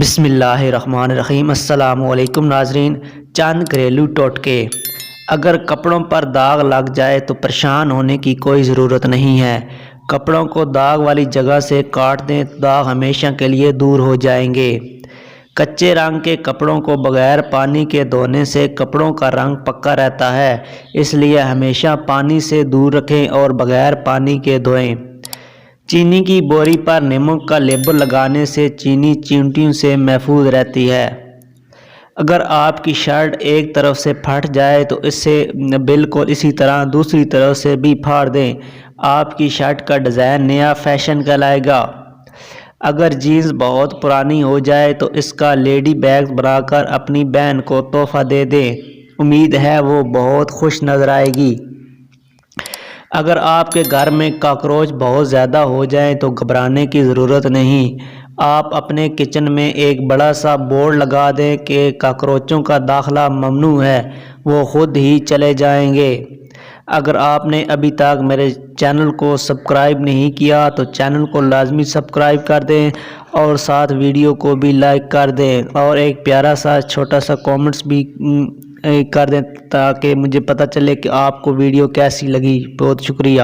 بسم اللہ الرحمن الرحیم۔ السلام علیکم ناظرین، چند گھریلو ٹوٹکے۔ اگر کپڑوں پر داغ لگ جائے تو پریشان ہونے کی کوئی ضرورت نہیں ہے۔ کپڑوں کو داغ والی جگہ سے کاٹ دیں تو داغ ہمیشہ کے لیے دور ہو جائیں گے۔ کچے رنگ کے کپڑوں کو بغیر پانی کے دھونے سے کپڑوں کا رنگ پکا رہتا ہے، اس لیے ہمیشہ پانی سے دور رکھیں اور بغیر پانی کے دھوئیں۔ چینی کی بوری پر نمک کا لیبل لگانے سے چینی چیونٹیوں سے محفوظ رہتی ہے۔ اگر آپ کی شرٹ ایک طرف سے پھٹ جائے تو اسے بالکل اسی طرح دوسری طرف سے بھی پھاڑ دیں، آپ کی شرٹ کا ڈیزائن نیا فیشن کہلائے گا۔ اگر جینز بہت پرانی ہو جائے تو اس کا لیڈی بیگ بنا کر اپنی بہن کو تحفہ دے دیں، امید ہے وہ بہت خوش نظر آئے گی۔ اگر آپ کے گھر میں کاکروچ بہت زیادہ ہو جائیں تو گھبرانے کی ضرورت نہیں، آپ اپنے کچن میں ایک بڑا سا بورڈ لگا دیں کہ کاکروچوں کا داخلہ ممنوع ہے، وہ خود ہی چلے جائیں گے۔ اگر آپ نے ابھی تک میرے چینل کو سبسکرائب نہیں کیا تو چینل کو لازمی سبسکرائب کر دیں اور ساتھ ویڈیو کو بھی لائک کر دیں اور ایک پیارا سا چھوٹا سا کامنٹس بھی کر دیں تاکہ مجھے پتہ چلے کہ آپ کو ویڈیو کیسی لگی۔ بہت شکریہ۔